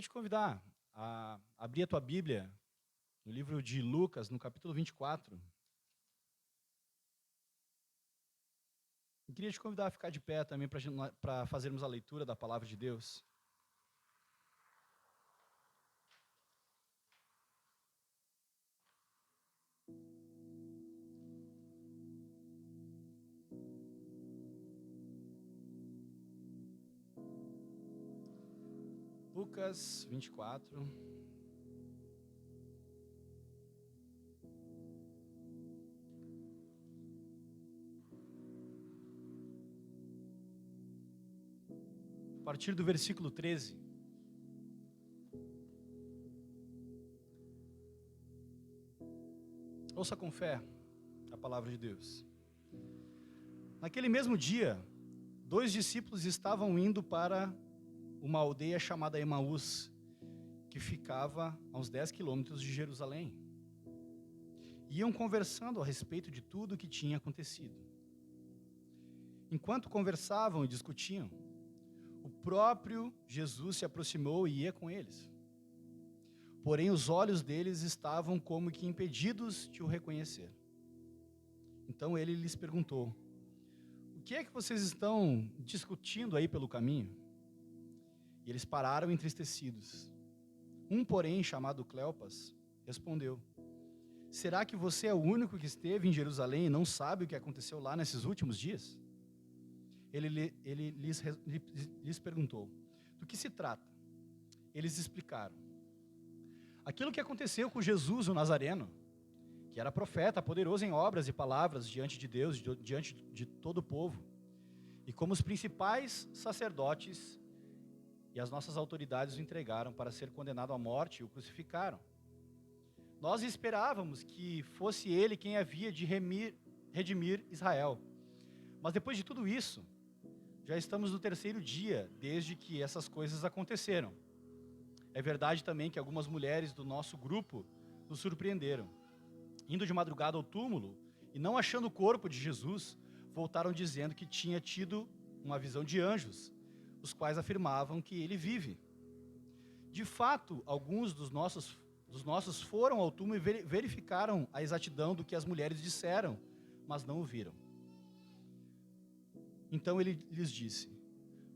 queria te convidar a abrir a tua Bíblia no livro de Lucas, no capítulo 24. Eu queria te convidar a ficar de pé também para fazermos a leitura da palavra de Deus. Lucas 24. A partir do versículo 13. Ouça com fé a palavra de Deus. Naquele mesmo dia, 2 discípulos estavam indo para uma aldeia chamada Emaús, que ficava a uns 10 quilômetros de Jerusalém. Iam conversando a respeito de tudo o que tinha acontecido. Enquanto conversavam e discutiam, o próprio Jesus se aproximou e ia com eles. Porém, os olhos deles estavam como que impedidos de o reconhecer. Então ele lhes perguntou: o que é que vocês estão discutindo aí pelo caminho? E eles pararam entristecidos. Um, porém, chamado Cleopas, respondeu: será que você é o único que esteve em Jerusalém e não sabe o que aconteceu lá nesses últimos dias? Ele lhes perguntou: do que se trata? Eles explicaram: aquilo que aconteceu com Jesus, o Nazareno, que era profeta, poderoso em obras e palavras diante de Deus, diante de todo o povo. E como os principais sacerdotes e as nossas autoridades o entregaram para ser condenado à morte e o crucificaram. Nós esperávamos que fosse ele quem havia de redimir Israel. Mas depois de tudo isso, já estamos no 3º dia desde que essas coisas aconteceram. É verdade também que algumas mulheres do nosso grupo nos surpreenderam. Indo de madrugada ao túmulo e não achando o corpo de Jesus, voltaram dizendo que tinha tido uma visão de anjos, os quais afirmavam que ele vive. De fato, alguns dos nossos foram ao túmulo e verificaram a exatidão do que as mulheres disseram, mas não o viram. Então ele lhes disse: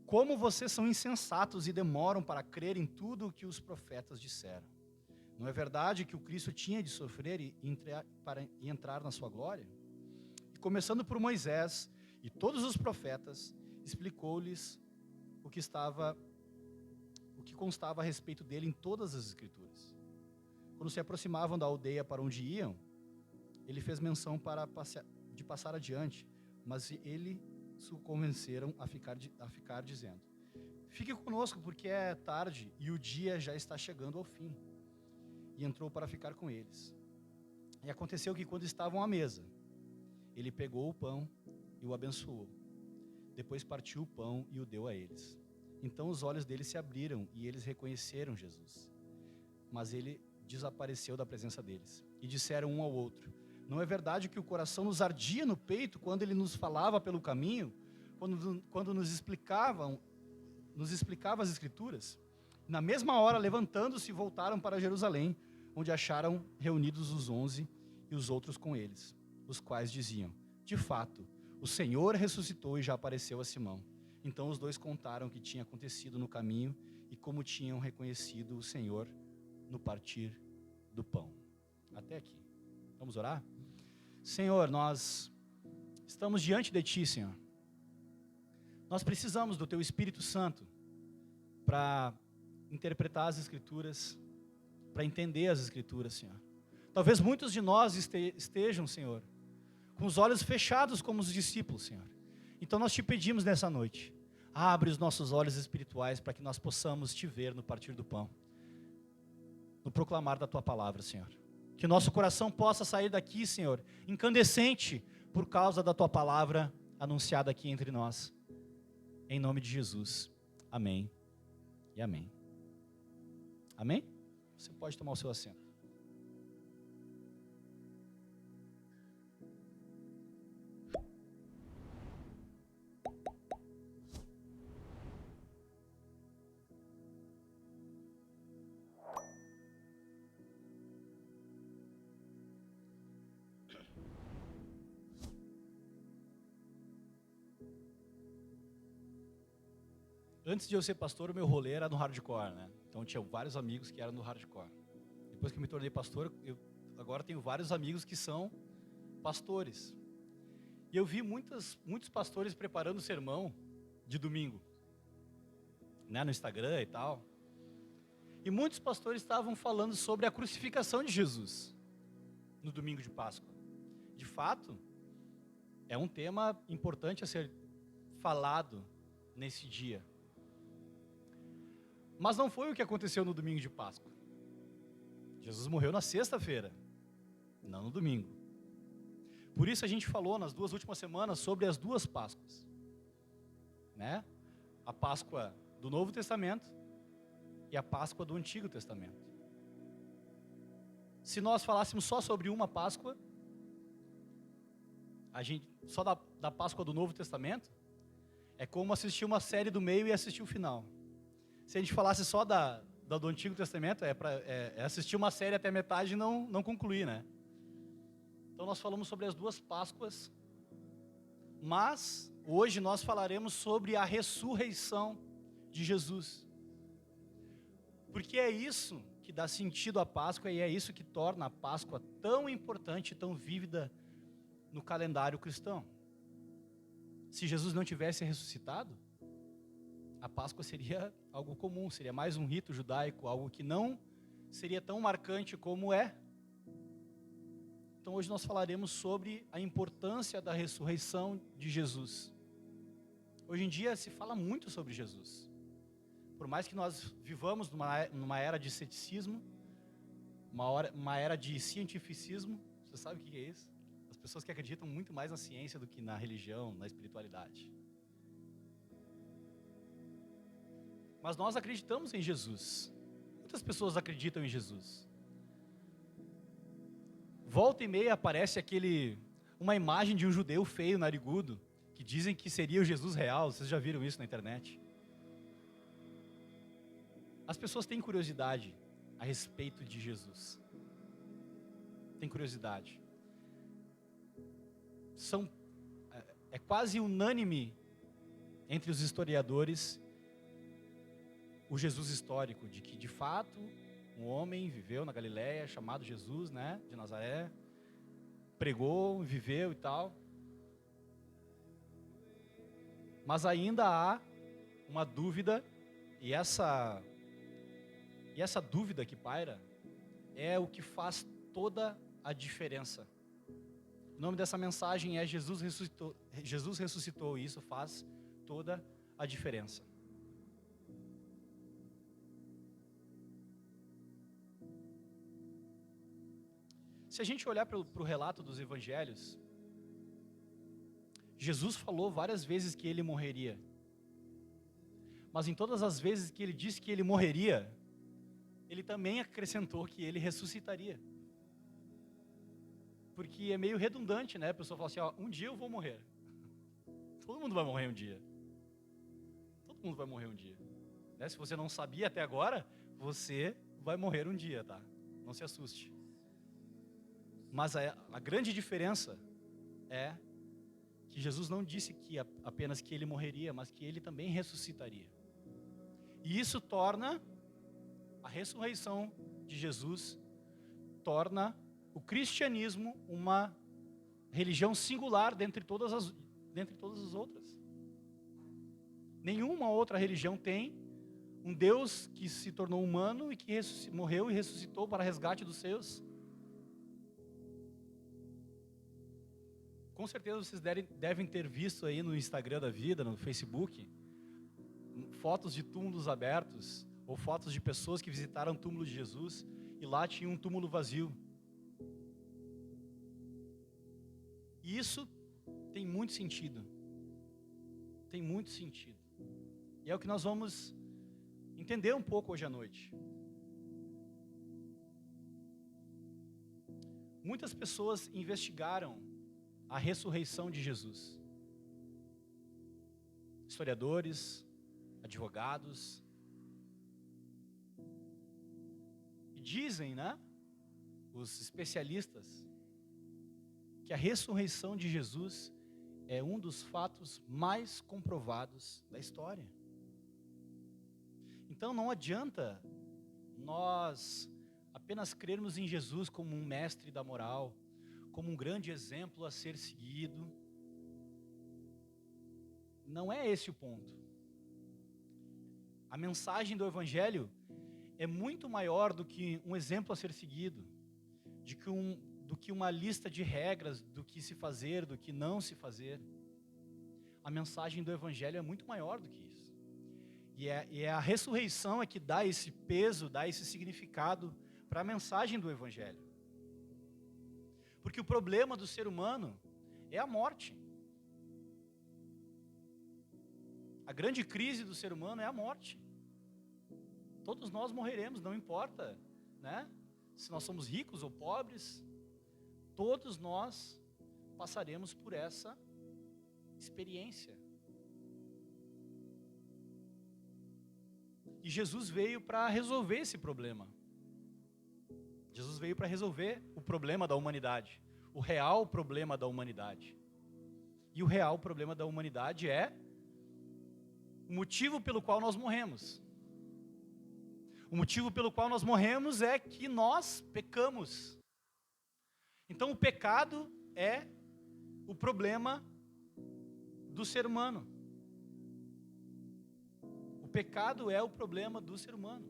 como vocês são insensatos e demoram para crer em tudo o que os profetas disseram. Não é verdade que o Cristo tinha de sofrer e entrar na sua glória? E começando por Moisés e todos os profetas, explicou-lhes o que constava a respeito dele em todas as Escrituras. Quando se aproximavam da aldeia para onde iam, ele fez menção de passar adiante, mas eles o convenceram a ficar dizendo: fique conosco, porque é tarde e o dia já está chegando ao fim. E entrou para ficar com eles. E aconteceu que quando estavam à mesa, ele pegou o pão e o abençoou. Depois partiu o pão e o deu a eles. Então os olhos deles se abriram e eles reconheceram Jesus. Mas ele desapareceu da presença deles. E disseram um ao outro: não é verdade que o coração nos ardia no peito quando ele nos falava pelo caminho, quando nos explicava as Escrituras? Na mesma hora, levantando-se, voltaram para Jerusalém, onde acharam reunidos os 11 e os outros com eles, os quais diziam: de fato, o Senhor ressuscitou e já apareceu a Simão. Então os dois contaram o que tinha acontecido no caminho e como tinham reconhecido o Senhor no partir do pão. Até aqui. Vamos orar? Senhor, nós estamos diante de Ti, Senhor. Nós precisamos do Teu Espírito Santo para interpretar as Escrituras, para entender as Escrituras, Senhor. Talvez muitos de nós estejam, Senhor, com os olhos fechados como os discípulos, Senhor. Então nós Te pedimos nessa noite, abre os nossos olhos espirituais para que nós possamos Te ver no partir do pão, no proclamar da Tua palavra, Senhor. Que nosso coração possa sair daqui, Senhor, incandescente por causa da Tua palavra anunciada aqui entre nós. Em nome de Jesus. Amém e amém. Amém? Você pode tomar o seu assento. Antes de eu ser pastor, o meu rolê era no hardcore, né? Então tinha vários amigos que eram no hardcore. Depois que eu me tornei pastor, eu agora tenho vários amigos que são pastores. E eu vi muitos pastores preparando sermão de domingo, né, no Instagram e tal. E muitos pastores estavam falando sobre a crucificação de Jesus no domingo de Páscoa. De fato, é um tema importante a ser falado nesse dia. Mas não foi o que aconteceu no domingo de Páscoa. Jesus morreu na sexta-feira, não no domingo. Por isso a gente falou nas 2 últimas semanas sobre as 2 Páscoas, né? A Páscoa do Novo Testamento e a Páscoa do Antigo Testamento. Se nós falássemos só sobre uma Páscoa, só da Páscoa do Novo Testamento, é como assistir uma série do meio e assistir o final. Se a gente falasse só da do Antigo Testamento, é assistir uma série até metade e não concluir, né? Então nós falamos sobre as 2 Páscoas, mas hoje nós falaremos sobre a ressurreição de Jesus. Porque é isso que dá sentido à Páscoa e é isso que torna a Páscoa tão importante, tão vívida no calendário cristão. Se Jesus não tivesse ressuscitado, a Páscoa seria algo comum, seria mais um rito judaico, algo que não seria tão marcante como é. Então hoje nós falaremos sobre a importância da ressurreição de Jesus. Hoje em dia se fala muito sobre Jesus. Por mais que nós vivamos numa era de ceticismo, uma era de cientificismo, você sabe o que é isso? As pessoas que acreditam muito mais na ciência do que na religião, na espiritualidade. Mas nós acreditamos em Jesus. Muitas pessoas acreditam em Jesus. Volta e meia aparece uma imagem de um judeu feio, narigudo, que dizem que seria o Jesus real. Vocês já viram isso na internet? As pessoas têm curiosidade a respeito de Jesus. Tem curiosidade. É quase unânime entre os historiadores o Jesus histórico, de que de fato um homem viveu na Galileia chamado Jesus, né, de Nazaré, pregou, viveu e tal. Mas ainda há uma dúvida, e essa dúvida que paira é o que faz toda a diferença. O nome dessa mensagem é Jesus ressuscitou, e isso faz toda a diferença. Se a gente olhar para o relato dos evangelhos, Jesus falou várias vezes que ele morreria. Mas em todas as vezes que ele disse que ele morreria, ele também acrescentou que ele ressuscitaria. Porque é meio redundante, né? A pessoa fala assim, ó, um dia eu vou morrer. Todo mundo vai morrer um dia. Todo mundo vai morrer um dia. Né? Se você não sabia até agora, você vai morrer um dia, tá? Não se assuste. Mas a grande diferença é que Jesus não disse que apenas que ele morreria, mas que ele também ressuscitaria. E isso torna a ressurreição de Jesus, torna o cristianismo uma religião singular dentre todas as outras. Nenhuma outra religião tem um Deus que se tornou humano e que morreu e ressuscitou para resgate dos seus. Com certeza vocês devem ter visto aí no Instagram da vida, no Facebook, fotos de túmulos abertos, ou fotos de pessoas que visitaram o túmulo de Jesus, e lá tinha um túmulo vazio. E isso tem muito sentido. Tem muito sentido. E é o que nós vamos entender um pouco hoje à noite. Muitas pessoas investigaram a ressurreição de Jesus. Historiadores, advogados. E dizem, né, os especialistas, que a ressurreição de Jesus é um dos fatos mais comprovados da história. Então não adianta nós apenas crermos em Jesus como um mestre da moral, como um grande exemplo a ser seguido. Não é esse o ponto. A mensagem do Evangelho é muito maior do que um exemplo a ser seguido, do que uma lista de regras do que se fazer, do que não se fazer. A mensagem do Evangelho é muito maior do que isso. E é a ressurreição é que dá esse peso, dá esse significado para a mensagem do Evangelho. Porque o problema do ser humano é a morte. A grande crise do ser humano é a morte. Todos nós morreremos, não importa, né? Se nós somos ricos ou pobres, todos nós passaremos por essa experiência. E Jesus veio para resolver esse problema. Jesus veio para resolver o problema da humanidade, o real problema da humanidade. E o real problema da humanidade é o motivo pelo qual nós morremos. O motivo pelo qual nós morremos é que nós pecamos. Então o pecado é o problema do ser humano. O pecado é o problema do ser humano.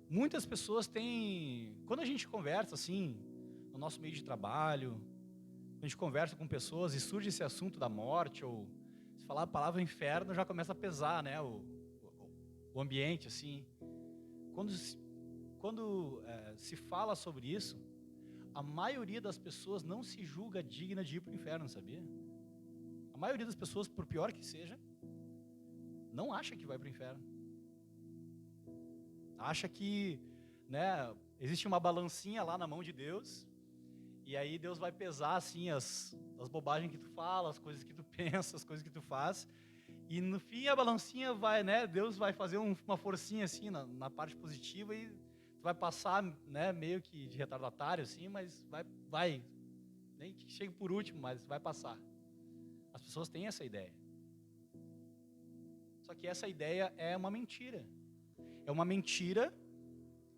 Muitas pessoas têm, quando a gente conversa assim, no nosso meio de trabalho, a gente conversa com pessoas e surge esse assunto da morte, ou se falar a palavra inferno já começa a pesar, né, o ambiente, assim. Quando se fala sobre isso, a maioria das pessoas não se julga digna de ir para o inferno, sabia? A maioria das pessoas, por pior que seja, não acha que vai para o inferno. Acha que, né, existe uma balancinha lá na mão de Deus, e aí Deus vai pesar assim as bobagens que tu fala, as coisas que tu pensa, as coisas que tu faz, e no fim a balancinha vai, né, Deus vai fazer uma forcinha assim na parte positiva e tu vai passar, né, meio que de retardatário assim, mas vai, nem que chegue por último, mas vai passar. As pessoas têm essa ideia. Só que essa ideia é uma mentira. É uma mentira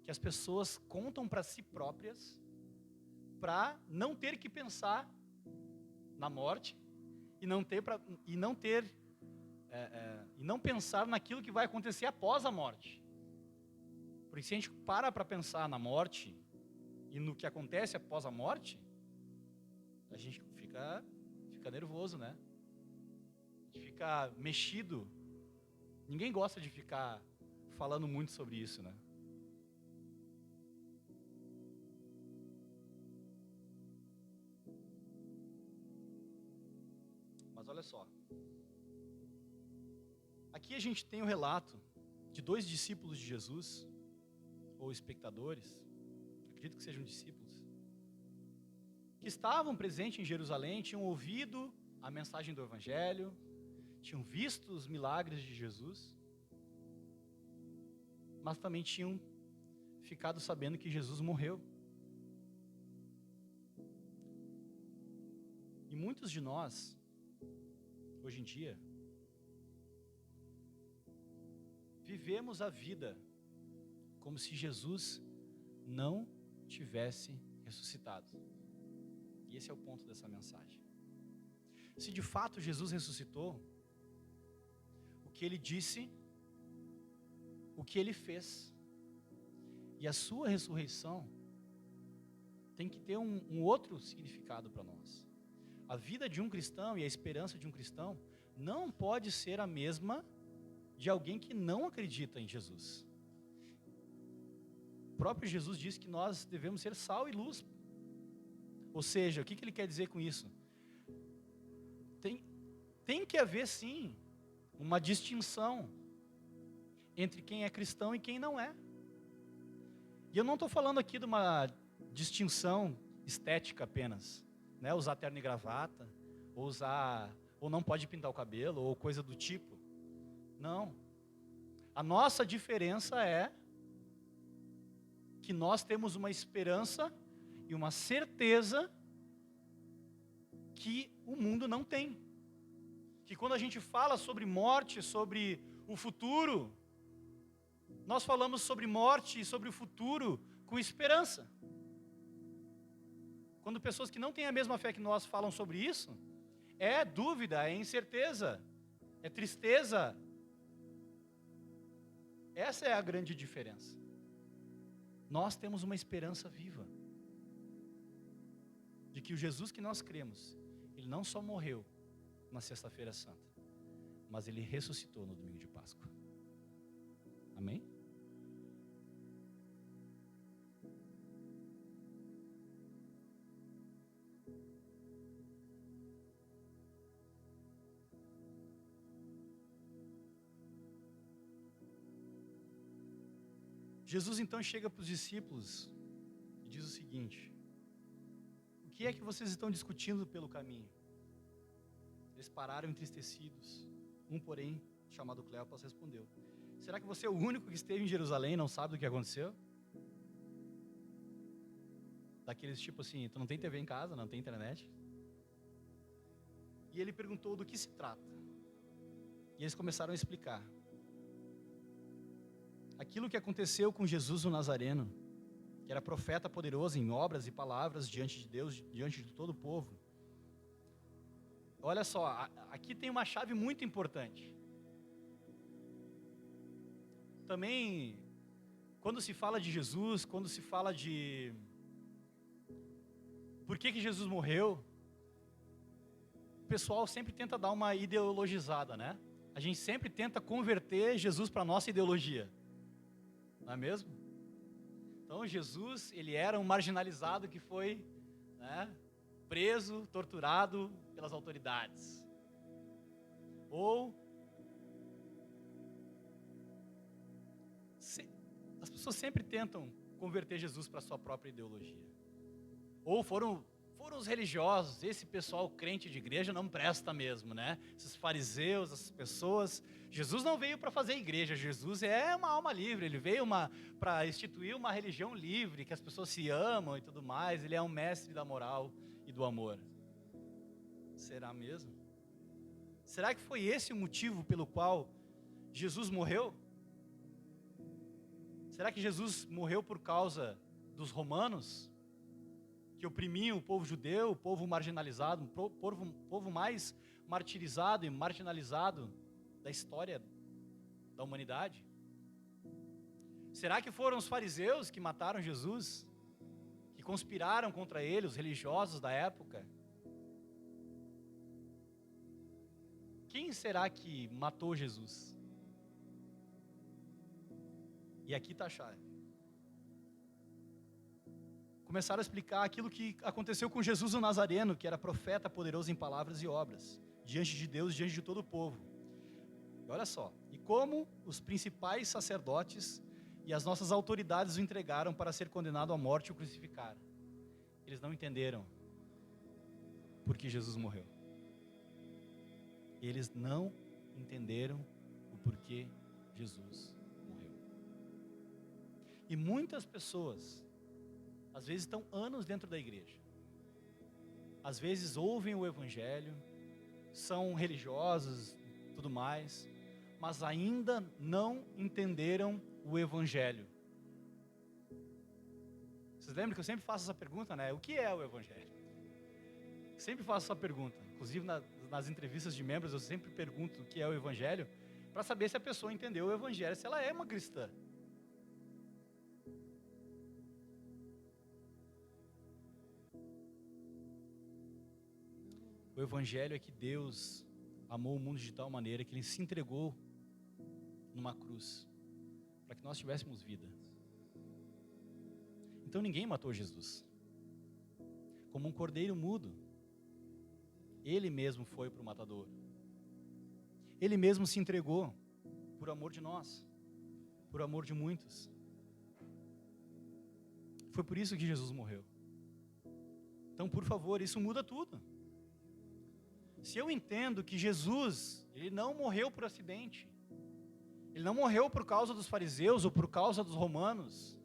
que as pessoas contam para si próprias para não ter que pensar na morte e não pensar naquilo que vai acontecer após a morte. Porque se a gente para pensar na morte e no que acontece após a morte, a gente fica nervoso, né? A gente fica mexido. Ninguém gosta de ficar falando muito sobre isso, né? Mas olha só. Aqui a gente tem o relato de 2 discípulos de Jesus, ou espectadores, acredito que sejam discípulos, que estavam presentes em Jerusalém, tinham ouvido a mensagem do Evangelho, tinham visto os milagres de Jesus, mas também tinham ficado sabendo que Jesus morreu. E muitos de nós, hoje em dia, vivemos a vida como se Jesus não tivesse ressuscitado. E esse é o ponto dessa mensagem. Se de fato Jesus ressuscitou, o que ele disse, o que ele fez, e a sua ressurreição tem que ter um outro significado para nós. A vida de um cristão e a esperança de um cristão não pode ser a mesma de alguém que não acredita em Jesus. O próprio Jesus disse que nós devemos ser sal e luz. Ou seja, o que ele quer dizer com isso? Tem que haver sim uma distinção entre quem é cristão e quem não é. E eu não estou falando aqui de uma distinção estética apenas, né? Usar terno e gravata, ou não pode pintar o cabelo, ou coisa do tipo. Não. A nossa diferença é que nós temos uma esperança e uma certeza que o mundo não tem. que quando a gente fala sobre morte, sobre o futuro, nós falamos sobre morte e sobre o futuro com esperança. Quando pessoas que não têm a mesma fé que nós falam sobre isso, é dúvida, é incerteza, é tristeza. Essa é a grande diferença. Nós temos uma esperança viva de que o Jesus que nós cremos, ele não só morreu na sexta-feira santa, mas ele ressuscitou no domingo de Páscoa. Amém? Jesus então chega para os discípulos e diz o seguinte: o que é que vocês estão discutindo pelo caminho? Eles pararam entristecidos. Um, porém, chamado Cleopas, respondeu: será que você é o único que esteve em Jerusalém e não sabe do que aconteceu? Daqueles tipo assim, tu não tem TV em casa, não tem internet? E ele perguntou do que se trata. E eles começaram a explicar. Aquilo que aconteceu com Jesus o Nazareno, que era profeta poderoso em obras e palavras diante de Deus, diante de todo o povo. Olha só, aqui tem uma chave muito importante. Também, quando se fala de Jesus, quando se fala de por que Jesus morreu, o pessoal sempre tenta dar uma ideologizada, né? A gente sempre tenta converter Jesus para a nossa ideologia. Não é mesmo? Então Jesus, ele era um marginalizado que foi, né, preso, torturado pelas autoridades. Ou as pessoas sempre tentam converter Jesus para a sua própria ideologia. Ou foram os religiosos, esse pessoal crente de igreja não presta mesmo, né? Esses fariseus, essas pessoas. Jesus não veio para fazer igreja, Jesus é uma alma livre, ele veio para instituir uma religião livre, que as pessoas se amam e tudo mais, ele é um mestre da moral e do amor. Será mesmo? Será que foi esse o motivo pelo qual Jesus morreu? Será que Jesus morreu por causa dos romanos, que oprimiam o povo judeu, o povo marginalizado, o povo mais martirizado e marginalizado da história da humanidade? Será que foram os fariseus que mataram Jesus, que conspiraram contra ele, os religiosos da época? Quem será que matou Jesus? E aqui está a chave. Começaram a explicar aquilo que aconteceu com Jesus o Nazareno, que era profeta poderoso em palavras e obras, diante de Deus, diante de todo o povo. E olha só, e como os principais sacerdotes e as nossas autoridades o entregaram para ser condenado à morte e o crucificaram. Eles não entenderam por que Jesus morreu. Eles não entenderam o porquê Jesus morreu. E muitas pessoas, às vezes estão anos dentro da igreja, às vezes ouvem o evangelho, são religiosos, tudo mais, mas ainda não entenderam o evangelho. Vocês lembram que eu sempre faço essa pergunta, né? O que é o evangelho? Sempre faço essa pergunta, inclusive nas entrevistas de membros eu sempre pergunto o que é o evangelho, para saber se a pessoa entendeu o evangelho, se ela é uma cristã. O evangelho é que Deus amou o mundo de tal maneira que ele se entregou numa cruz para que nós tivéssemos vida. Então ninguém matou Jesus. Como um cordeiro mudo, ele mesmo foi para o matadouro. Ele mesmo se entregou por amor de nós, por amor de muitos. Foi por isso que Jesus morreu. Então, por favor, isso muda tudo. Se eu entendo que Jesus, ele não morreu por acidente, ele não morreu por causa dos fariseus ou por causa dos romanos,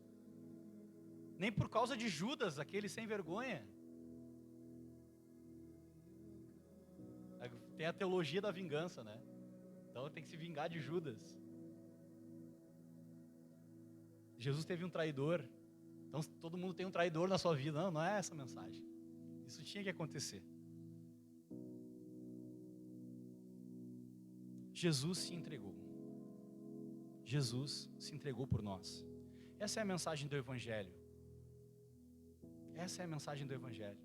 nem por causa de Judas, aquele sem vergonha. Tem a teologia da vingança, né? Então tem que se vingar de Judas. Jesus teve um traidor. Então todo mundo tem um traidor na sua vida. Não, não é essa a mensagem. Isso tinha que acontecer. Jesus se entregou. Jesus se entregou por nós. Essa é a mensagem do Evangelho. Essa é a mensagem do Evangelho.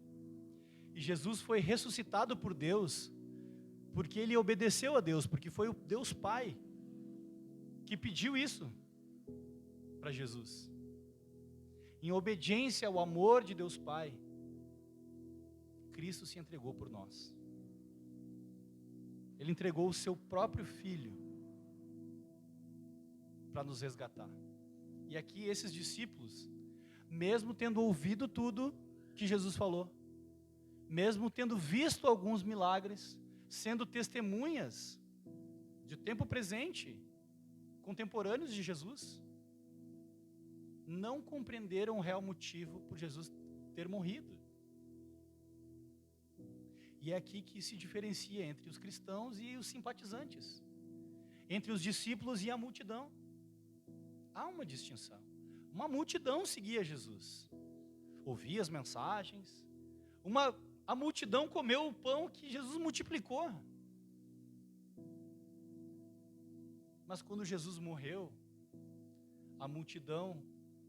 E Jesus foi ressuscitado por Deus, porque Ele obedeceu a Deus, porque foi o Deus Pai que pediu isso para Jesus. Em obediência ao amor de Deus Pai, Cristo se entregou por nós. Ele entregou o seu próprio Filho para nos resgatar. E aqui esses discípulos, mesmo tendo ouvido tudo que Jesus falou, mesmo tendo visto alguns milagres, sendo testemunhas de tempo presente, contemporâneos de Jesus, não compreenderam o real motivo por Jesus ter morrido. E é aqui que se diferencia entre os cristãos e os simpatizantes, entre os discípulos e a multidão. Há uma distinção. Uma multidão seguia Jesus, ouvia as mensagens. A multidão comeu o pão que Jesus multiplicou. Mas quando Jesus morreu, a multidão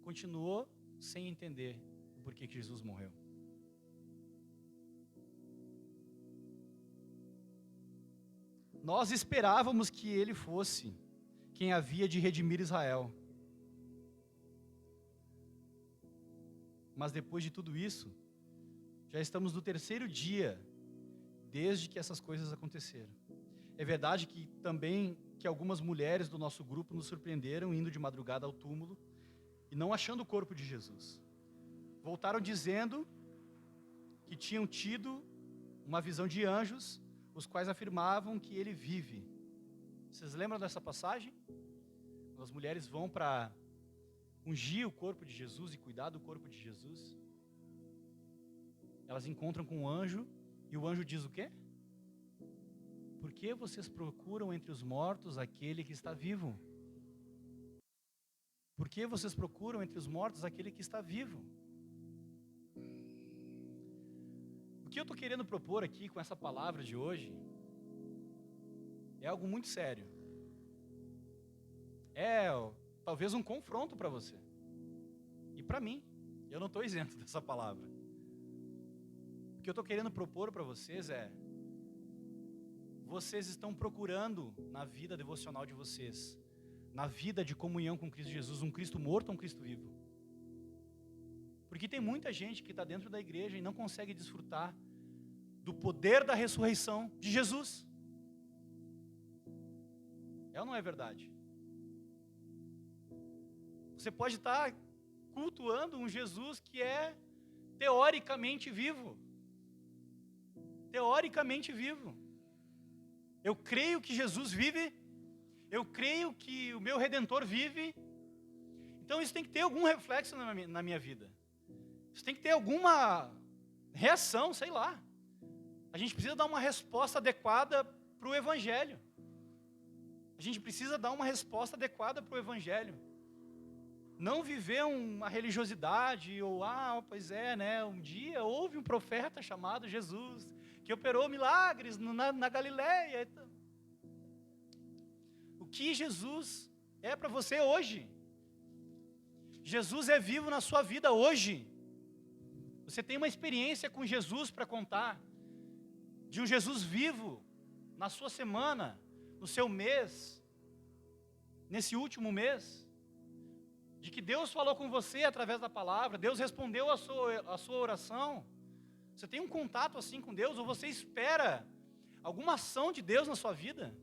continuou sem entender por que Jesus morreu. Nós esperávamos que ele fosse quem havia de redimir Israel. Mas depois de tudo isso, já estamos no 3º dia, desde que essas coisas aconteceram. É verdade que também que algumas mulheres do nosso grupo nos surpreenderam indo de madrugada ao túmulo e não achando o corpo de Jesus. Voltaram dizendo que tinham tido uma visão de anjos, os quais afirmavam que ele vive. Vocês lembram dessa passagem? As mulheres vão para ungir o corpo de Jesus e cuidar do corpo de Jesus. Elas encontram com um anjo e o anjo diz o quê? Por que vocês procuram entre os mortos aquele que está vivo? Por que vocês procuram entre os mortos aquele que está vivo? O que eu estou querendo propor aqui com essa palavra de hoje é algo muito sério. É talvez um confronto para você. E para mim, eu não estou isento dessa palavra. O que eu estou querendo propor para vocês é: vocês estão procurando na vida devocional de vocês, na vida de comunhão com Cristo Jesus, um Cristo morto ou um Cristo vivo? Porque tem muita gente que está dentro da igreja e não consegue desfrutar do poder da ressurreição de Jesus. É ou não é verdade? Você pode estar cultuando um Jesus que é teoricamente vivo. Teoricamente vivo. Eu creio que Jesus vive. Eu creio que o meu Redentor vive. Então isso tem que ter algum reflexo na minha vida. Isso tem que ter alguma reação, sei lá. A gente precisa dar uma resposta adequada para o Evangelho. A gente precisa dar uma resposta adequada para o Evangelho. Não viver uma religiosidade, ou, pois é, né, um dia houve um profeta chamado Jesus, que operou milagres na Galileia. O que Jesus é para você hoje? Jesus é vivo na sua vida hoje. Você tem uma experiência com Jesus para contar, de um Jesus vivo na sua semana, no seu mês, nesse último mês, de que Deus falou com você através da palavra, Deus respondeu a sua oração. Você tem um contato assim com Deus, ou você espera alguma ação de Deus na sua vida?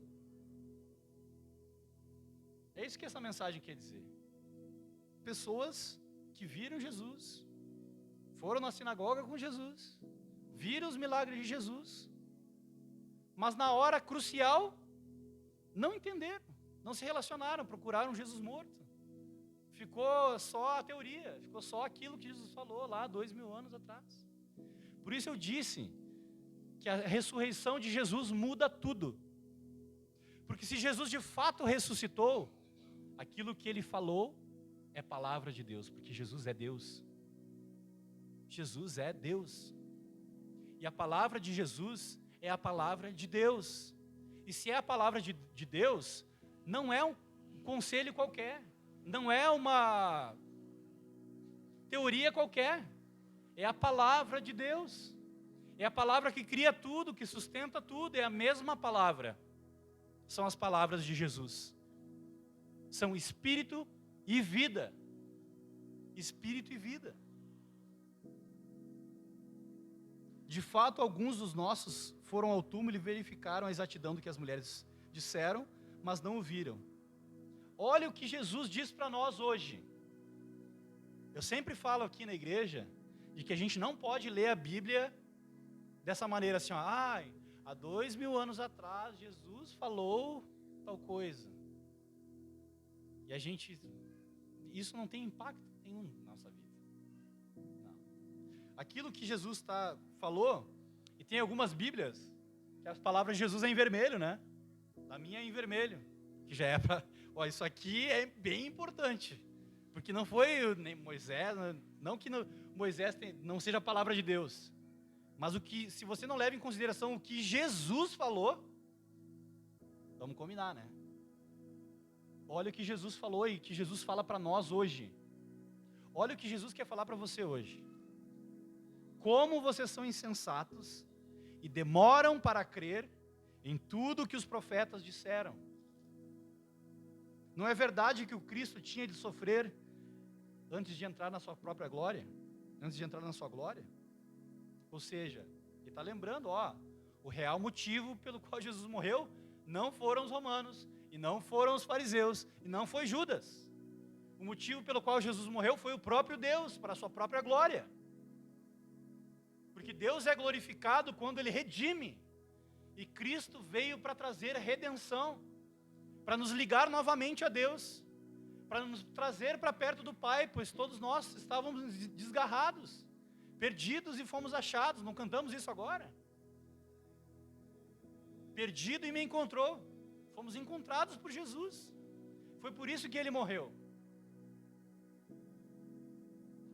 É isso que essa mensagem quer dizer. Pessoas que viram Jesus, foram na sinagoga com Jesus, viram os milagres de Jesus, mas na hora crucial, não entenderam, não se relacionaram, procuraram Jesus morto. Ficou só a teoria, ficou só aquilo que Jesus falou lá 2000 anos atrás. Por isso eu disse que a ressurreição de Jesus muda tudo. Porque se Jesus de fato ressuscitou, aquilo que ele falou é palavra de Deus, porque Jesus é Deus. Jesus é Deus. E a palavra de Jesus é a palavra de Deus. E se é a palavra de Deus, não é um conselho qualquer, não é uma teoria qualquer, é a palavra de Deus. É a palavra que cria tudo, que sustenta tudo, é a mesma palavra. São as palavras de Jesus. São espírito e vida. Espírito e vida. De fato, alguns dos nossos foram ao túmulo e verificaram a exatidão do que as mulheres disseram, mas não o viram. Olha o que Jesus diz para nós hoje. Eu sempre falo aqui na igreja de que a gente não pode ler a Bíblia dessa maneira assim, ó, há 2000 anos atrás Jesus falou tal coisa. E isso não tem impacto nenhum na nossa vida. Não. Aquilo que Jesus falou, e tem algumas Bíblias, que as palavras de Jesus é em vermelho, né? A minha é em vermelho, que já é para, isso aqui é bem importante, porque não foi nem Moisés, não que Moisés não seja a palavra de Deus, mas se você não leva em consideração o que Jesus falou, vamos combinar, né? Olha o que Jesus falou e que Jesus fala para nós hoje. Olha o que Jesus quer falar para você hoje. Como vocês são insensatos e demoram para crer em tudo que os profetas disseram. Não é verdade que o Cristo tinha de sofrer antes de entrar na sua própria glória? Antes de entrar na sua glória? Ou seja, ele está lembrando, o real motivo pelo qual Jesus morreu não foram os romanos, e não foram os fariseus, e não foi Judas. O motivo pelo qual Jesus morreu foi o próprio Deus, para a sua própria glória. Porque Deus é glorificado quando Ele redime, e Cristo veio para trazer a redenção, para nos ligar novamente a Deus, para nos trazer para perto do Pai, pois todos nós estávamos desgarrados, perdidos e fomos achados. Não cantamos isso agora? Perdido e me encontrou. Fomos encontrados por Jesus. Foi por isso que Ele morreu.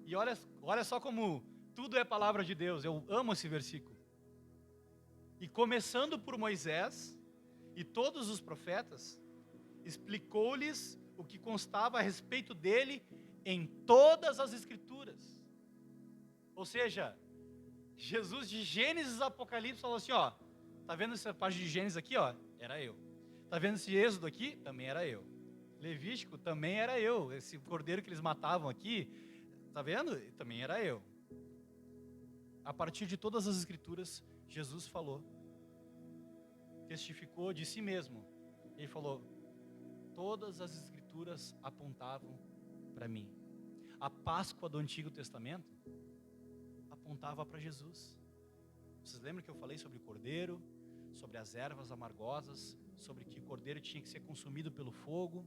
E olha só como tudo é palavra de Deus. Eu amo esse versículo. E começando por Moisés e todos os profetas, explicou-lhes o que constava a respeito dele em todas as Escrituras. Ou seja, Jesus de Gênesis a Apocalipse falou assim, tá vendo essa parte de Gênesis aqui, era eu. Tá vendo esse Êxodo aqui? Também era eu. Levítico? Também era eu. Esse cordeiro que eles matavam aqui, tá vendo? Também era eu. A partir de todas as Escrituras, Jesus falou, testificou de si mesmo. Ele falou, todas as Escrituras apontavam para mim. A Páscoa do Antigo Testamento apontava para Jesus. Vocês lembram que eu falei sobre o cordeiro, sobre as ervas amargosas, sobre que o cordeiro tinha que ser consumido pelo fogo?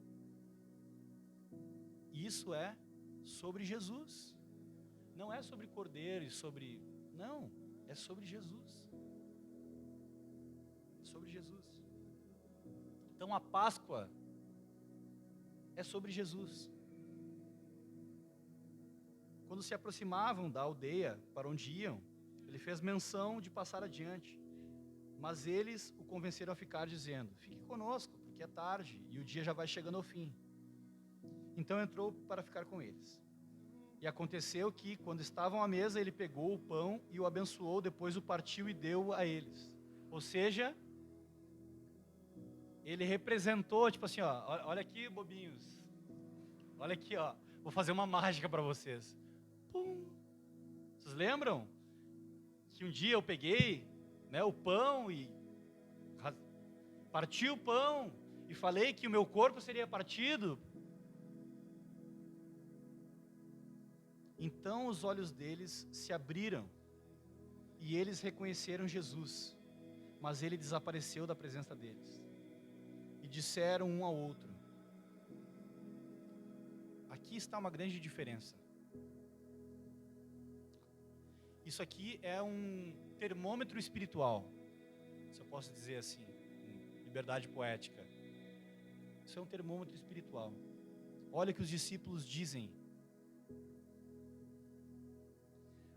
Isso é sobre Jesus. Não é sobre cordeiro e sobre... Não, é sobre Jesus. É sobre Jesus. Então a Páscoa é sobre Jesus. Quando se aproximavam da aldeia para onde iam, ele fez menção de passar adiante. Mas eles o convenceram a ficar, dizendo, fique conosco, porque é tarde e o dia já vai chegando ao fim. Então entrou para ficar com eles. E aconteceu que, quando estavam à mesa, ele pegou o pão e o abençoou, depois o partiu e deu a eles. Ou seja, ele representou, tipo assim, olha aqui, bobinhos. Olha aqui, vou fazer uma mágica para vocês. Pum. Vocês lembram que um dia eu peguei, o pão e parti o pão e falei que o meu corpo seria partido? Então os olhos deles se abriram e eles reconheceram Jesus, mas ele desapareceu da presença deles. E disseram um ao outro, aqui está uma grande diferença. Isso aqui é um termômetro espiritual, se eu posso dizer assim, com liberdade poética. Isso é um termômetro espiritual. Olha o que os discípulos dizem.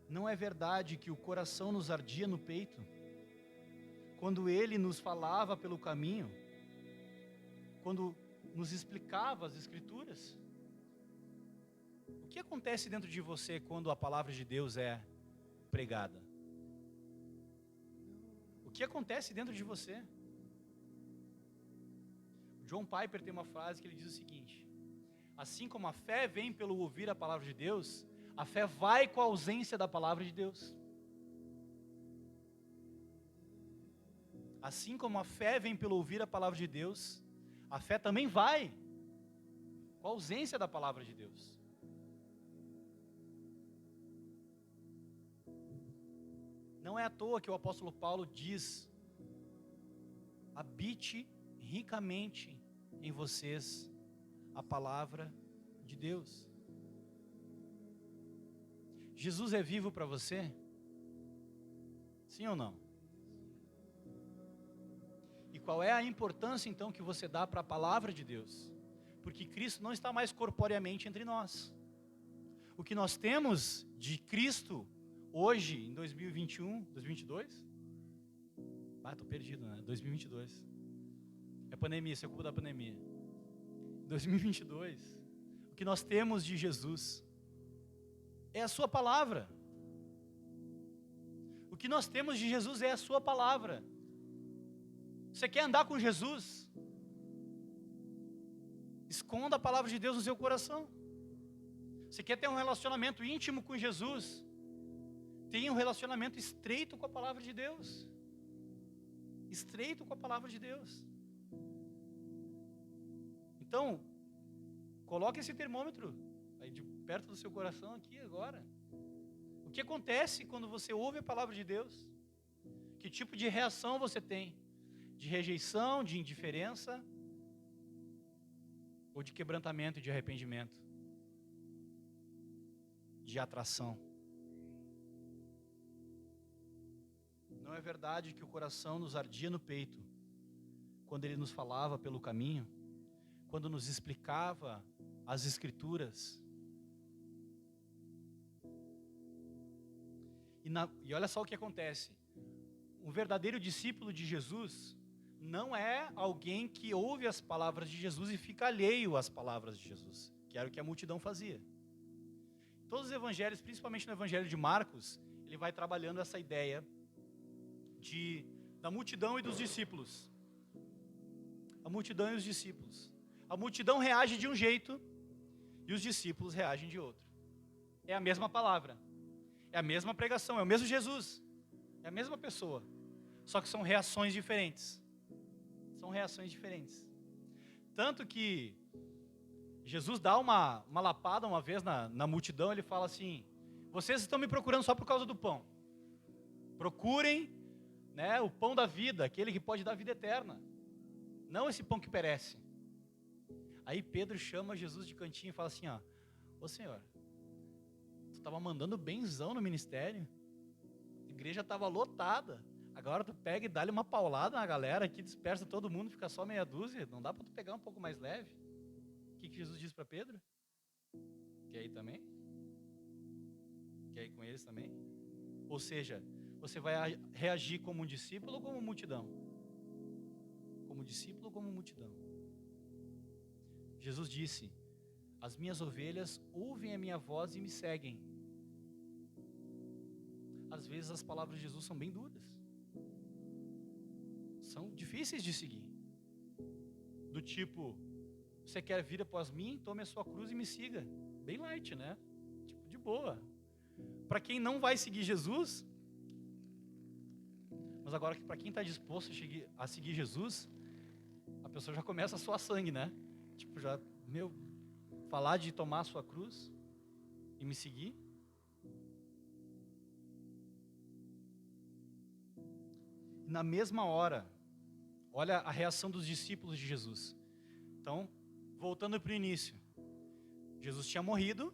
Não é verdade que o coração nos ardia no peito, quando ele nos falava pelo caminho, quando nos explicava as Escrituras? O que acontece dentro de você quando a palavra de Deus é pregada? O que acontece dentro de você? O John Piper tem uma frase que ele diz o seguinte: assim como a fé vem pelo ouvir a palavra de Deus, a fé vai com a ausência da palavra de Deus. Assim como a fé vem pelo ouvir a palavra de Deus, a fé também vai com a ausência da palavra de Deus. Não é à toa que o apóstolo Paulo diz: habite ricamente em vocês a palavra de Deus. Jesus é vivo para você? Sim ou não? E qual é a importância então que você dá para a palavra de Deus? Porque Cristo não está mais corporeamente entre nós. O que nós temos de Cristo hoje, em 2021, 2022? Estou perdido, né? 2022. É pandemia, isso é culpa da pandemia. 2022. O que nós temos de Jesus é a sua palavra. O que nós temos de Jesus é a sua palavra. Você quer andar com Jesus? Esconda a palavra de Deus no seu coração. Você quer ter um relacionamento íntimo com Jesus? Tenha um relacionamento estreito com a palavra de Deus. Estreito com a palavra de Deus. Então, coloque esse termômetro aí de perto do seu coração aqui agora. O que acontece quando você ouve a palavra de Deus? Que tipo de reação você tem? De rejeição, de indiferença, ou de quebrantamento e de arrependimento, de atração? Não é verdade que o coração nos ardia no peito quando ele nos falava pelo caminho, quando nos explicava as Escrituras? E olha só o que acontece. Um verdadeiro discípulo de Jesus não é alguém que ouve as palavras de Jesus e fica alheio às palavras de Jesus, que era o que a multidão fazia. Todos os evangelhos, principalmente no evangelho de Marcos, ele vai trabalhando essa ideia da multidão e dos discípulos. A multidão e os discípulos. A multidão reage de um jeito e os discípulos reagem de outro. É a mesma palavra, é a mesma pregação, é o mesmo Jesus, é a mesma pessoa, só que são reações diferentes. São reações diferentes. Tanto que Jesus dá uma lapada uma vez na multidão. Ele fala assim: vocês estão me procurando só por causa do pão. Procurem, né, o pão da vida, aquele que pode dar vida eterna, não esse pão que perece. Aí Pedro chama Jesus de cantinho e fala assim: ô Senhor, tu estava mandando benzão no ministério, a igreja estava lotada, agora tu pega e dá-lhe uma paulada na galera aqui, dispersa todo mundo, fica só meia dúzia, não dá para tu pegar um pouco mais leve? O que Jesus diz para Pedro? Quer ir também? Quer ir com eles também? Ou seja, você vai reagir como um discípulo ou como multidão? Como discípulo ou como multidão? Jesus disse: as minhas ovelhas ouvem a minha voz e me seguem. Às vezes as palavras de Jesus são bem duras, são difíceis de seguir. Do tipo: você quer vir após mim? Tome a sua cruz e me siga. Bem light, né? Tipo, de boa. Para quem não vai seguir Jesus, mas agora para quem está disposto a seguir Jesus, a pessoa já começa a suar sangue, né? Tipo, já, falar de tomar a sua cruz e me seguir. Na mesma hora, olha a reação dos discípulos de Jesus. Então, voltando para o início, Jesus tinha morrido,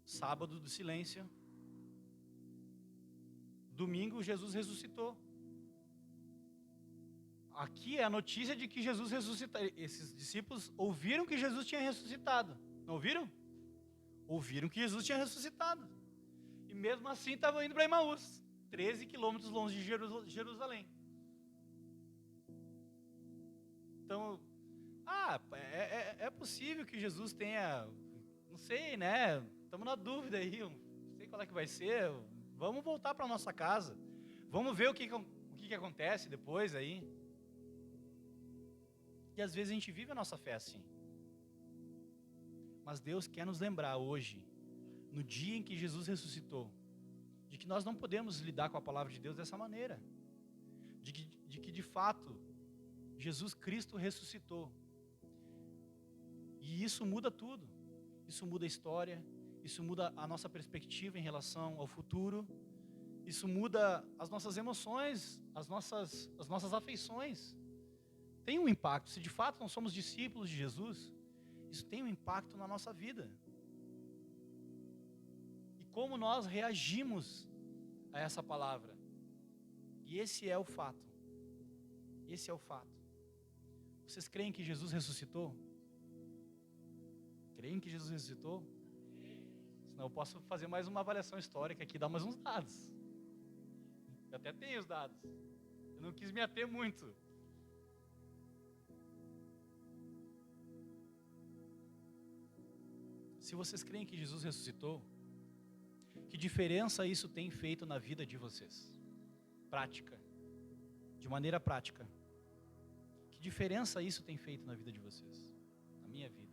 sábado do silêncio, domingo Jesus ressuscitou. Aqui é a notícia de que Jesus ressuscitou. Esses discípulos ouviram que Jesus tinha ressuscitado. Não ouviram? Ouviram que Jesus tinha ressuscitado. E mesmo assim estavam indo para Emaús, 13 quilômetros longe de Jerusalém. Então, é possível que Jesus tenha, não sei, né? Estamos na dúvida aí, não sei qual é que vai ser. Vamos voltar para nossa casa. Vamos ver o que acontece depois aí. E às vezes a gente vive a nossa fé assim. Mas Deus quer nos lembrar hoje, no dia em que Jesus ressuscitou, de que nós não podemos lidar com a palavra de Deus dessa maneira. De que de fato, Jesus Cristo ressuscitou. E isso muda tudo. Isso muda a história. Isso muda a nossa perspectiva em relação ao futuro. Isso muda as nossas emoções, as nossas afeições. Tem um impacto. Se de fato nós somos discípulos de Jesus, isso tem um impacto na nossa vida. E como nós reagimos a essa palavra. E esse é o fato. Esse é o fato. Vocês creem que Jesus ressuscitou? Creem que Jesus ressuscitou? Senão eu posso fazer mais uma avaliação histórica aqui, dar mais uns dados. Eu até tenho os dados. Eu não quis me ater muito. Se vocês creem que Jesus ressuscitou, que diferença isso tem feito na vida de vocês? Prática. De maneira prática. Que diferença isso tem feito na vida de vocês? Na minha vida.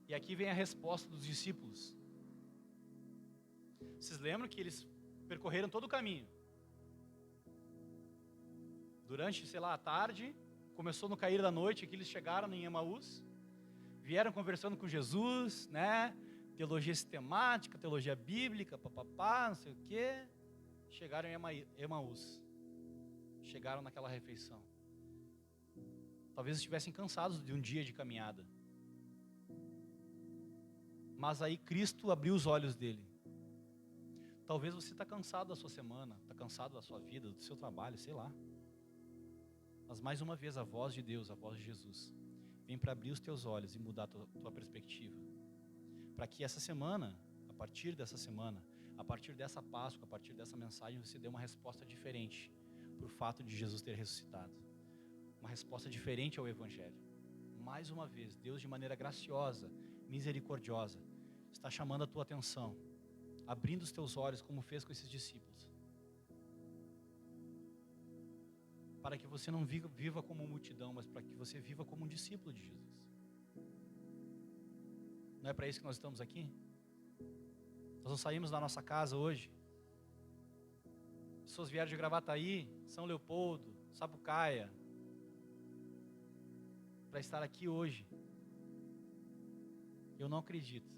E aqui vem a resposta dos discípulos. Vocês lembram que eles percorreram todo o caminho? Durante, a tarde, começou no cair da noite, que eles chegaram em Emaús, vieram conversando com Jesus, né? Teologia sistemática, teologia bíblica, papapá, não sei o quê. Chegaram em Emaús. Chegaram naquela refeição. Talvez estivessem cansados de um dia de caminhada. Mas aí Cristo abriu os olhos dele. Talvez você está cansado da sua semana, está cansado da sua vida, do seu trabalho, sei lá. Mas mais uma vez a voz de Deus, a voz de Jesus, vem para abrir os teus olhos e mudar a tua perspectiva. Para que essa semana, a partir dessa semana, a partir dessa Páscoa, a partir dessa mensagem, você dê uma resposta diferente para o fato de Jesus ter ressuscitado. Uma resposta diferente ao Evangelho. Mais uma vez, Deus de maneira graciosa, misericordiosa, está chamando a tua atenção, abrindo os teus olhos como fez com esses discípulos. Para que você não viva como multidão, mas para que você viva como um discípulo de Jesus. Não é para isso que nós estamos aqui? Nós não saímos da nossa casa hoje. Pessoas vieram de Gravataí, São Leopoldo, Sapucaia, para estar aqui hoje. Eu não acredito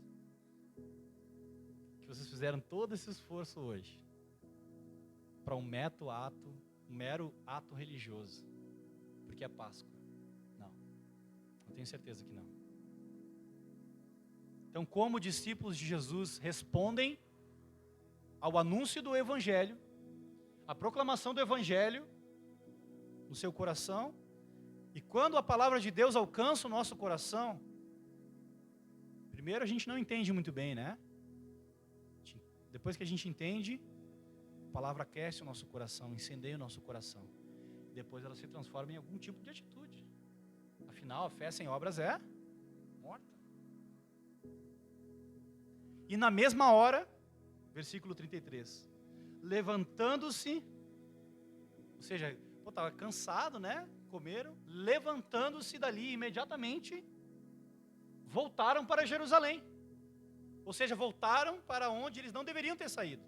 que vocês fizeram todo esse esforço hoje para um mero ato religioso, porque é Páscoa. Não, eu tenho certeza que não. Então, como discípulos de Jesus respondem ao anúncio do Evangelho, à proclamação do Evangelho no seu coração, e quando a palavra de Deus alcança o nosso coração, primeiro a gente não entende muito bem, né? Depois que a gente entende, a palavra aquece o nosso coração, incendeia o nosso coração. Depois ela se transforma em algum tipo de atitude. Afinal, a fé sem obras é morta. E na mesma hora, versículo 33, levantando-se, ou seja, estava cansado, né? Comeram, levantando-se dali imediatamente, voltaram para Jerusalém. Ou seja, voltaram para onde eles não deveriam ter saído.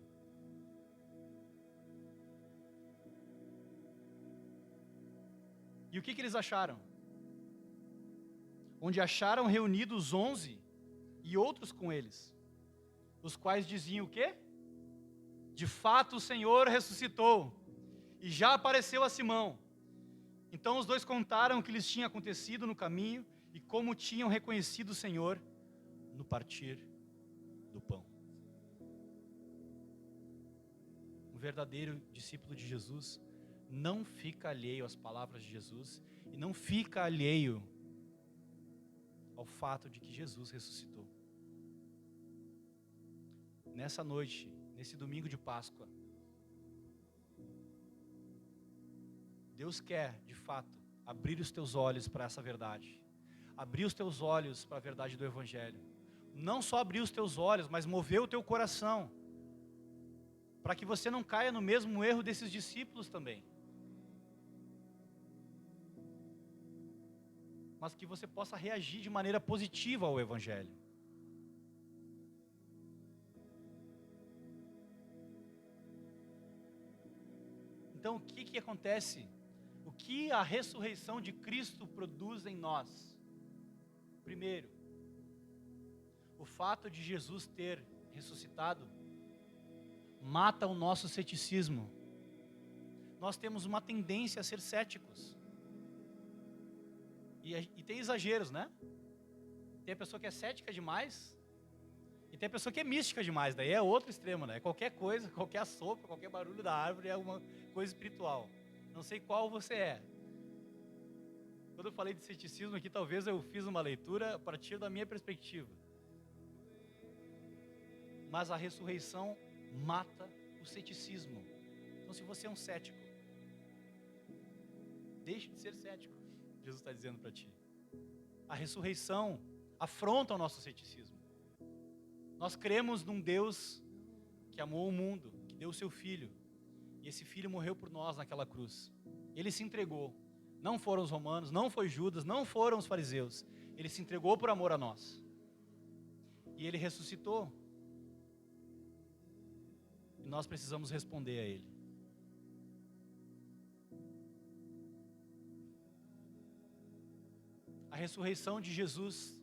E o que eles acharam? Onde acharam reunidos 11 e outros com eles, os quais diziam o quê? De fato o Senhor ressuscitou e já apareceu a Simão. Então os dois contaram o que lhes tinha acontecido no caminho e como tinham reconhecido o Senhor no partir do pão. um verdadeiro discípulo de Jesus não fica alheio às palavras de Jesus e não fica alheio ao fato de que Jesus ressuscitou. Nessa noite, nesse domingo de Páscoa, Deus quer, de fato, abrir os teus olhos para essa verdade. Abrir os teus olhos para a verdade do Evangelho. Não só abrir os teus olhos, mas mover o teu coração, para que você não caia no mesmo erro desses discípulos também. Mas que você possa reagir de maneira positiva ao Evangelho. Então, o que acontece? O que a ressurreição de Cristo produz em nós? Primeiro, o fato de Jesus ter ressuscitado mata o nosso ceticismo. Nós temos uma tendência a ser céticos. E tem exageros, né? Tem a pessoa que é cética demais e tem a pessoa que é mística demais. Daí é outro extremo, né? Qualquer coisa, qualquer assopro, qualquer barulho da árvore é uma coisa espiritual. Não sei qual você é. Quando eu falei de ceticismo aqui, talvez eu fiz uma leitura a partir da minha perspectiva. Mas a ressurreição mata o ceticismo. Então, se você é um cético, deixe de ser cético. Jesus está dizendo para ti. A ressurreição afronta o nosso ceticismo. Nós cremos num Deus que amou o mundo, que deu o seu Filho. E esse Filho morreu por nós naquela cruz. Ele se entregou. Não foram os romanos, não foi Judas, não foram os fariseus. Ele se entregou por amor a nós. E Ele ressuscitou. E nós precisamos responder a Ele. A ressurreição de Jesus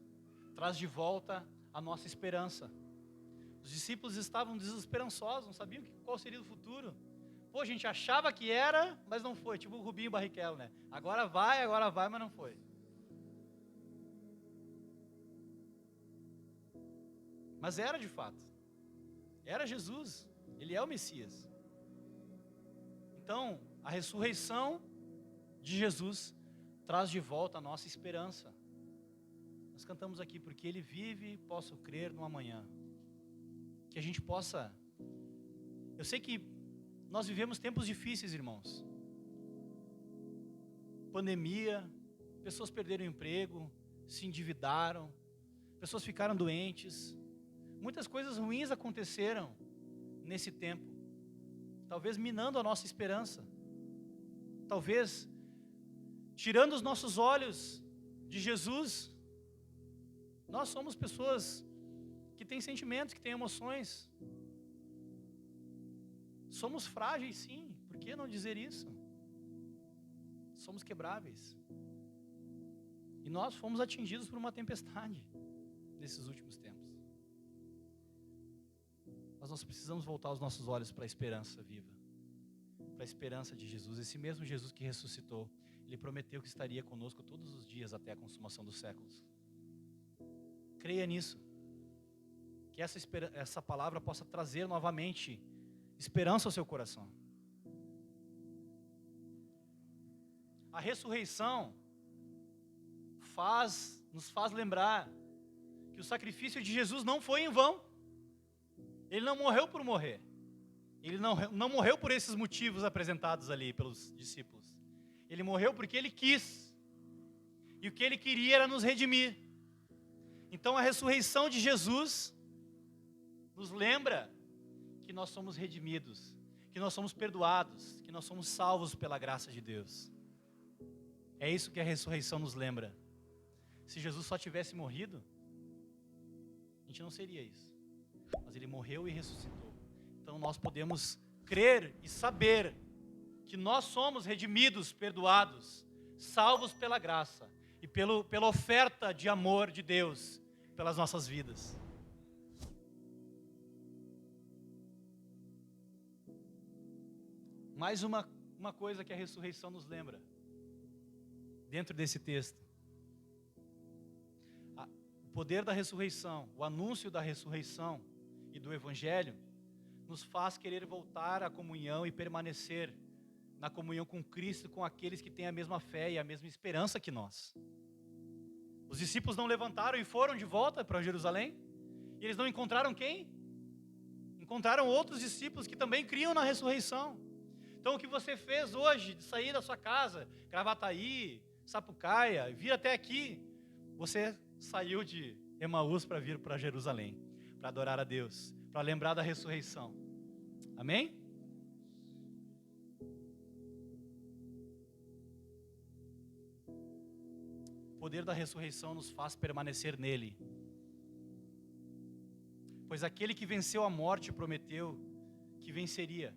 traz de volta a nossa esperança. Os discípulos estavam desesperançosos, não sabiam qual seria o futuro. Pô, a gente achava que era, mas não foi. Tipo o Rubinho Barrichello, né? Agora vai, mas não foi. Mas era de fato. Era Jesus. Ele é o Messias. Então, a ressurreição de Jesus traz de volta a nossa esperança. Nós cantamos aqui, porque Ele vive, posso crer no amanhã. Que a gente possa... Eu sei que nós vivemos tempos difíceis, irmãos. Pandemia, pessoas perderam o emprego, se endividaram, pessoas ficaram doentes. Muitas coisas ruins aconteceram nesse tempo. Talvez minando a nossa esperança. Talvez tirando os nossos olhos de Jesus. Nós somos pessoas que têm sentimentos, que têm emoções. Somos frágeis, sim. Por que não dizer isso? Somos quebráveis. E nós fomos atingidos por uma tempestade nesses últimos tempos. Mas nós precisamos voltar os nossos olhos para a esperança viva. Para a esperança de Jesus. Esse mesmo Jesus que ressuscitou. Ele prometeu que estaria conosco todos os dias até a consumação dos séculos. Creia nisso. Que essa palavra possa trazer novamente esperança ao seu coração. A ressurreição nos faz lembrar que o sacrifício de Jesus não foi em vão. Ele não morreu por morrer. Ele não morreu por esses motivos apresentados ali pelos discípulos. Ele morreu porque Ele quis. E o que Ele queria era nos redimir. Então a ressurreição de Jesus nos lembra que nós somos redimidos, que nós somos perdoados, que nós somos salvos pela graça de Deus. É isso que a ressurreição nos lembra. Se Jesus só tivesse morrido, a gente não seria isso. Mas Ele morreu e ressuscitou. Então nós podemos crer e saber que nós somos redimidos, perdoados, salvos pela graça e pela oferta de amor de Deus pelas nossas vidas. Mais uma coisa que a ressurreição nos lembra, dentro desse texto. O poder da ressurreição, o anúncio da ressurreição e do Evangelho, nos faz querer voltar à comunhão e permanecer na comunhão com Cristo, com aqueles que têm a mesma fé e a mesma esperança que nós. Os discípulos não levantaram e foram de volta para Jerusalém, e eles não encontraram quem? Encontraram outros discípulos que também criam na ressurreição. Então o que você fez hoje, de sair da sua casa, Gravataí, Sapucaia, vir até aqui, você saiu de Emaús para vir para Jerusalém, para adorar a Deus, para lembrar da ressurreição. Amém? O poder da ressurreição nos faz permanecer nele. Pois aquele que venceu a morte prometeu que venceria,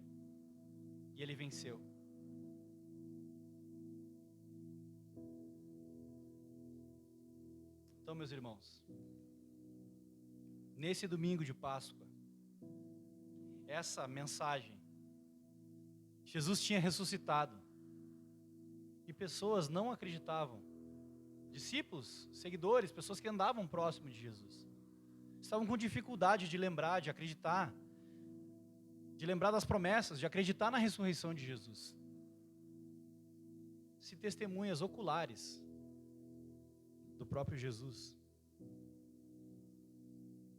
e ele venceu. Então, meus irmãos, nesse domingo de Páscoa, essa mensagem, Jesus tinha ressuscitado, e pessoas não acreditavam, discípulos, seguidores, pessoas que andavam próximo de Jesus, estavam com dificuldade de lembrar, de acreditar, de lembrar das promessas, de acreditar na ressurreição de Jesus. Se testemunhas oculares do próprio Jesus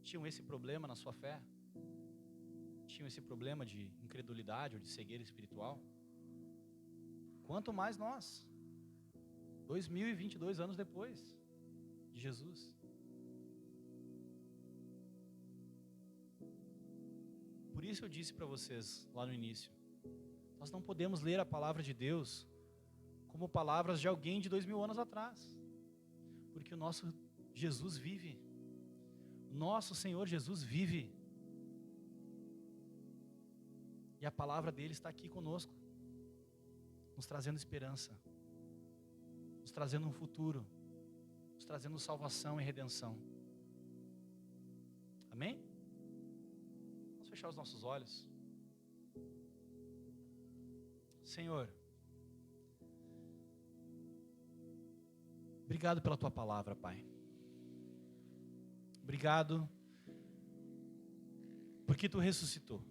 tinham esse problema na sua fé, tinham esse problema de incredulidade ou de cegueira espiritual, quanto mais nós, 2022 anos depois de Jesus. Por isso eu disse para vocês lá no início, nós não podemos ler a palavra de Deus como palavras de alguém de 2000 anos atrás, porque o nosso Jesus vive, o nosso Senhor Jesus vive, e a palavra dele está aqui conosco, nos trazendo esperança, nos trazendo um futuro, nos trazendo salvação e redenção. Amém? Vamos fechar os nossos olhos. Senhor, obrigado pela tua palavra, Pai. Obrigado porque tu ressuscitou.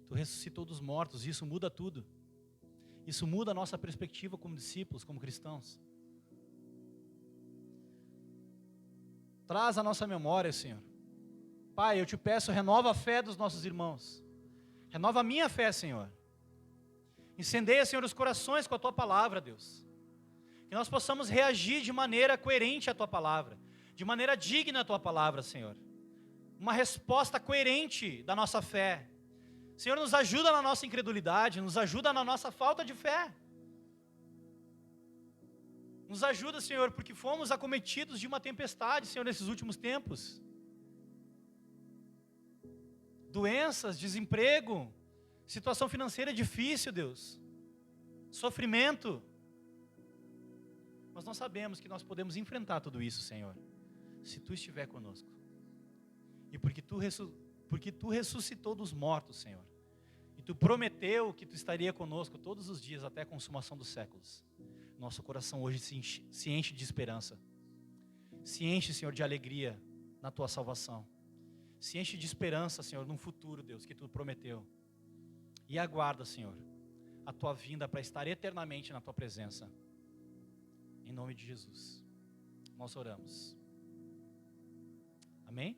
Tu ressuscitou dos mortos, e isso muda tudo. Isso muda a nossa perspectiva como discípulos, como cristãos. Traz a nossa memória, Senhor. Pai, eu te peço, renova a fé dos nossos irmãos. Renova a minha fé, Senhor. Incendeia, Senhor, os corações com a tua palavra, Deus. Que nós possamos reagir de maneira coerente à tua palavra, de maneira digna à tua palavra, Senhor. Uma resposta coerente da nossa fé. Senhor, nos ajuda na nossa incredulidade, nos ajuda na nossa falta de fé. Nos ajuda, Senhor, porque fomos acometidos de uma tempestade, Senhor, nesses últimos tempos. Doenças, desemprego, situação financeira difícil, Deus. Sofrimento. Mas nós sabemos que nós podemos enfrentar tudo isso, Senhor, se Tu estiver conosco. E porque Tu ressuscitou dos mortos, Senhor. E Tu prometeu que Tu estaria conosco todos os dias até a consumação dos séculos. Nosso coração hoje se enche de esperança. Se enche, Senhor, de alegria na Tua salvação. Se enche de esperança, Senhor, num futuro, Deus, que Tu prometeu. E aguarda, Senhor, a Tua vinda para estar eternamente na Tua presença. Em nome de Jesus, nós oramos. Amém?